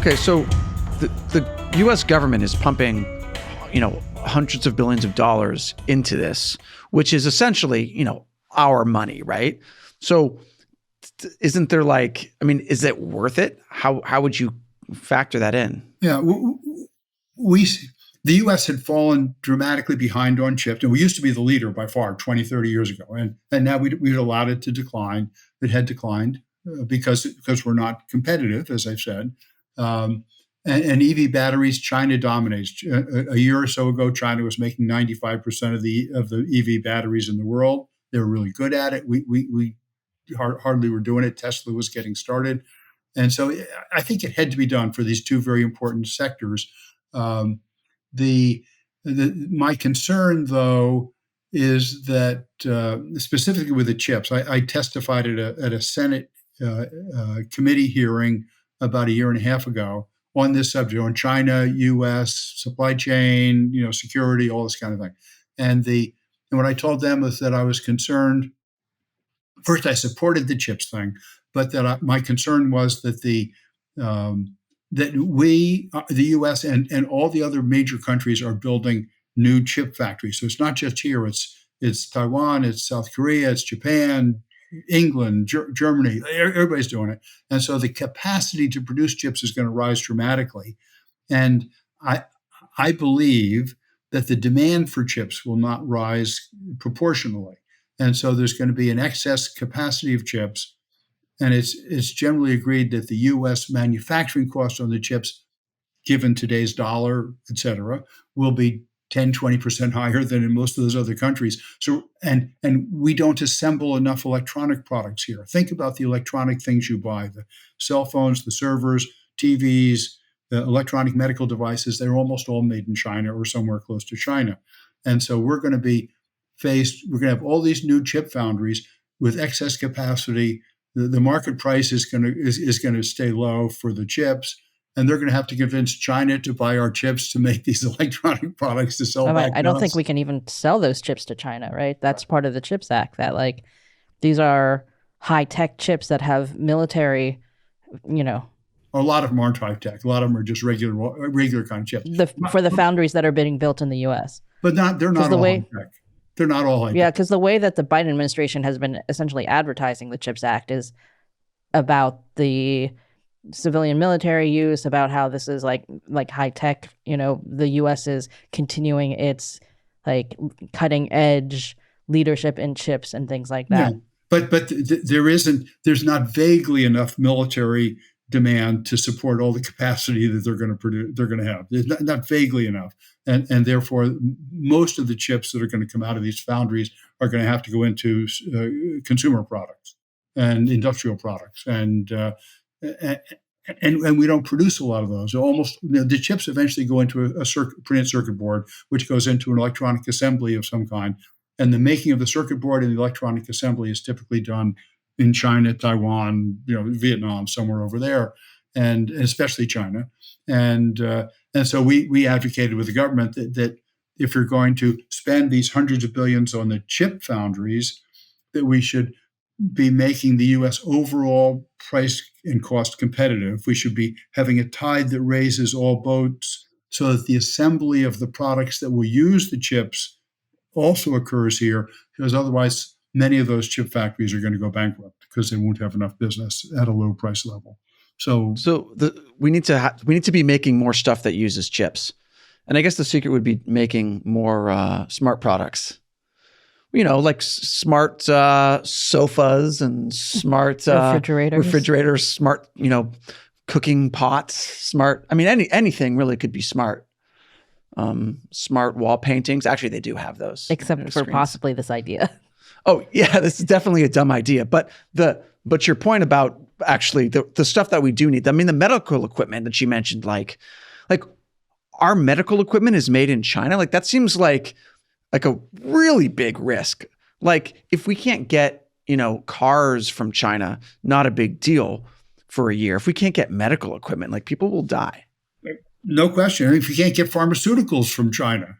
Okay, so the U.S. government is pumping, hundreds of billions of dollars into this, which is essentially, our money, right? So isn't there is it worth it? How would you factor that in? Yeah, the U.S. had fallen dramatically behind on chips, and we used to be the leader by far 20, 30 years ago. And now we'd allowed it to decline. It had declined because we're not competitive, as I've said. And EV batteries, China dominates. A year or so ago, China was making 95% of the EV batteries in the world. They were really good at it. We hardly were doing it. Tesla was getting started. And so I think it had to be done for these two very important sectors. My concern, though, is that specifically with the chips, I testified at a Senate committee hearing about a year and a half ago on this subject, on China, U.S. supply chain, security, all this kind of thing. And what I told them was that I was concerned. First, I supported the chips thing, but that my concern was that the U.S. and all the other major countries are building new chip factories. So it's not just here; it's Taiwan, it's South Korea, it's Japan, England, Germany. Everybody's doing it, and so the capacity to produce chips is going to rise dramatically. And I believe that the demand for chips will not rise proportionally, and so there's going to be an excess capacity of chips. And it's generally agreed that the U.S. manufacturing cost on the chips, given today's dollar, et cetera, will be 10, 20% higher than in most of those other countries. So, and we don't assemble enough electronic products here. Think about the electronic things you buy, the cell phones, the servers, TVs, the electronic medical devices. They're almost all made in China or somewhere close to China. And so we're going to have all these new chip foundries with excess capacity. The market price is going to stay low for the chips, and they're going to have to convince China to buy our chips to make these electronic products to sell back. I don't think we can even sell those chips to China, right? That's part of the CHIPS Act. That these are high tech chips that have military, A lot of them aren't high tech. A lot of them are just regular kind of chips. For the foundries that are being built in the U.S. But they're not all high tech. They're not all high tech. Yeah, because the way that the Biden administration has been essentially advertising the CHIPS Act is about the civilian military use, about how this is like high tech. The U.S. is continuing its cutting edge leadership in chips and things like that. Yeah. But there's not vaguely enough military demand to support all the capacity that they're going to produce. They're going to have. There's not vaguely enough, and therefore most of the chips that are going to come out of these foundries are going to have to go into consumer products and industrial products, and we don't produce a lot of those. Almost the chips eventually go into a printed circuit board, which goes into an electronic assembly of some kind, and the making of the circuit board and the electronic assembly is typically done in China, Taiwan, Vietnam, somewhere over there, and especially China. And so we advocated with the government that if you're going to spend these hundreds of billions on the chip foundries, that we should be making the U.S. overall price and cost competitive. We should be having a tide that raises all boats so that the assembly of the products that will use the chips also occurs here, because otherwise many of those chip factories are going to go bankrupt because they won't have enough business at a low price level. So we need to be making more stuff that uses chips, and I guess the secret would be making more smart products. Like smart sofas and smart refrigerators, smart cooking pots, smart. Anything really could be smart. Smart wall paintings. Actually, they do have those, except for screens. Possibly this idea. Oh yeah, this is definitely a dumb idea. But your point about actually the stuff that we do need. The medical equipment that you mentioned, like our medical equipment is made in China. That seems like a really big risk. If we can't get cars from China, not a big deal for a year. If we can't get medical equipment, people will die. No question. If you can't get pharmaceuticals from China,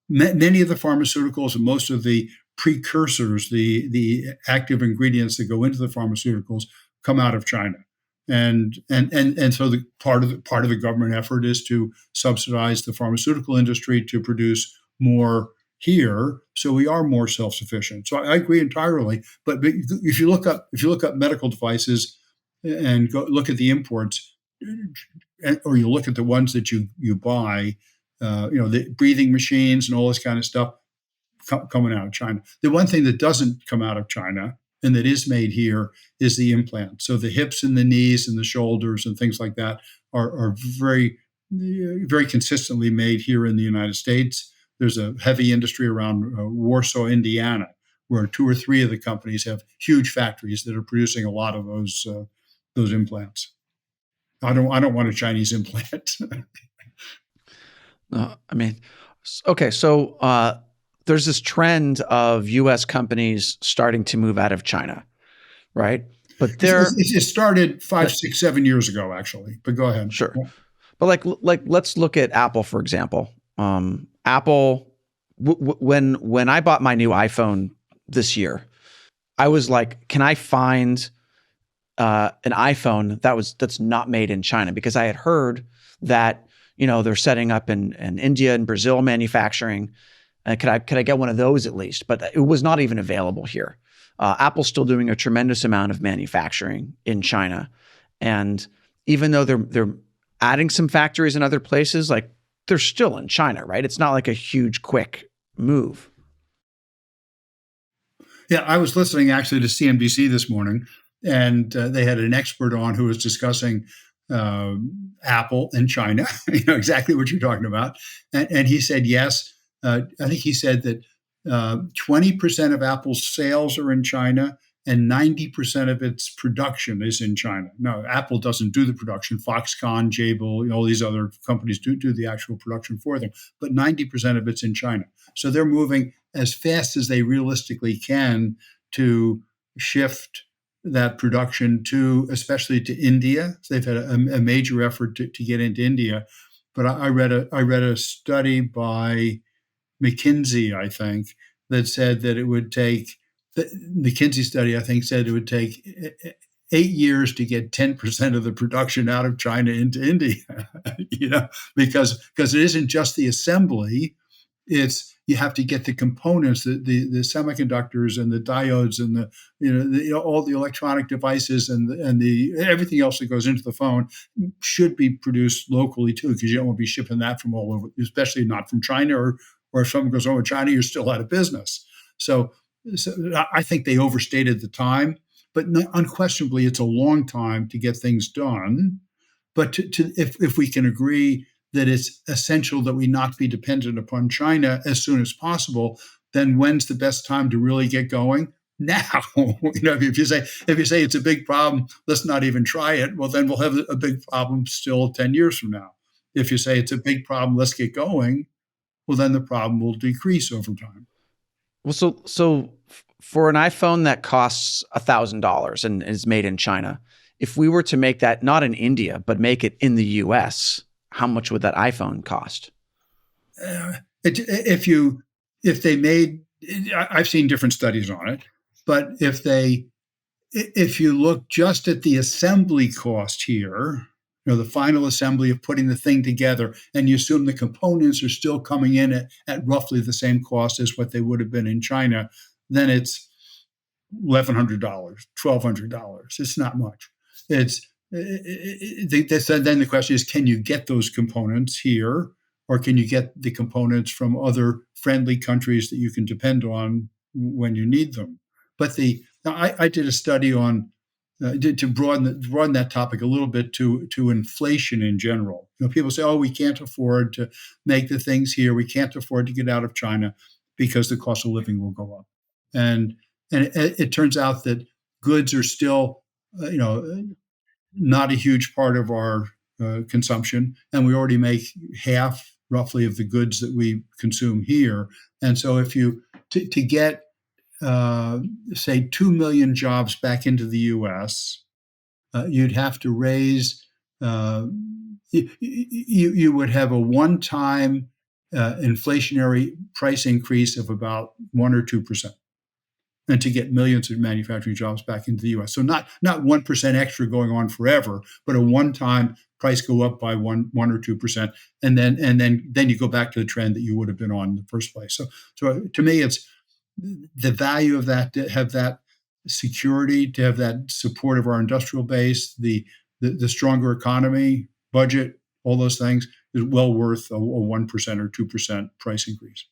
many of the pharmaceuticals and most of the precursors, the active ingredients that go into the pharmaceuticals, come out of China. And so the part of the government effort is to subsidize the pharmaceutical industry to produce more here, so we are more self-sufficient. So I agree entirely. But if you look up medical devices and go look at the imports, or you look at the ones that you buy, the breathing machines and all this kind of stuff coming out of China. The one thing that doesn't come out of China and that is made here is the implant. So the hips and the knees and the shoulders and things like that are very, very consistently made here in the United States. There's a heavy industry around Warsaw, Indiana, where 2 or 3 of the companies have huge factories that are producing a lot of those implants. I don't want a Chinese implant. I mean, okay, so there's this trend of U.S. companies starting to move out of China, right? But it started 5, 6, 7 years ago, actually. But go ahead. Sure. But like let's look at Apple, for example. Apple, when I bought my new iPhone this year, I was like, can I find an iPhone that's not made in China? Because I had heard that they're setting up in India and Brazil manufacturing. Could I get one of those at least? But it was not even available here. Apple's still doing a tremendous amount of manufacturing in China, and even though they're adding some factories in other places, like they're still in China, right? It's not like a huge quick move. Yeah, I was listening actually to CNBC this morning, and they had an expert on who was discussing Apple and China. Exactly what you're talking about, and he said yes. I think he said that 20% of Apple's sales are in China and 90% of its production is in China. No, Apple doesn't do the production. Foxconn, Jabil, all these other companies do the actual production for them. But 90% of it's in China. So they're moving as fast as they realistically can to shift that production especially to India. So they've had a major effort to get into India. But I read a study by McKinsey, I think, that said that it would take, the McKinsey study, I think, said it would take 8 years to get 10% of the production out of China into India, because it isn't just the assembly, it's you have to get the components, the semiconductors and the diodes and all the electronic devices and the everything else that goes into the phone should be produced locally too, because you don't want to be shipping that from all over, especially not from China, or if something goes wrong with China, you're still out of business. So I think they overstated the time, but unquestionably, it's a long time to get things done. But if we can agree that it's essential that we not be dependent upon China as soon as possible, then when's the best time to really get going? Now. If you say it's a big problem, let's not even try it. Well, then we'll have a big problem still 10 years from now. If you say it's a big problem, let's get going, well, then the problem will decrease over time. Well, so for an iPhone that costs $1,000 and is made in China, if we were to make that not in India, but make it in the U.S., how much would that iPhone cost? If they made, I've seen different studies on it, but if you look just at the assembly cost here, the final assembly of putting the thing together, and you assume the components are still coming in at roughly the same cost as what they would have been in China, then it's $1,100, $1,200. It's not much. Then the question is, can you get those components here, or can you get the components from other friendly countries that you can depend on when you need them? But I did a study on to broaden that topic a little bit to inflation in general. People say, "Oh, we can't afford to make the things here. We can't afford to get out of China because the cost of living will go up." And it turns out that goods are still, not a huge part of our consumption, and we already make half roughly of the goods that we consume here. And so, if you to get say 2 million jobs back into the U.S., you'd have to raise. You would have a one-time inflationary price increase of about 1 or 2%. and to get millions of manufacturing jobs back into the U.S. So not 1% extra going on forever, but a one-time price go up by 1 or 2%, and then you go back to the trend that you would have been on in the first place. So to me, it's the value of that, to have that security, to have that support of our industrial base, the stronger economy, budget, all those things is well worth a 1% or 2% price increase.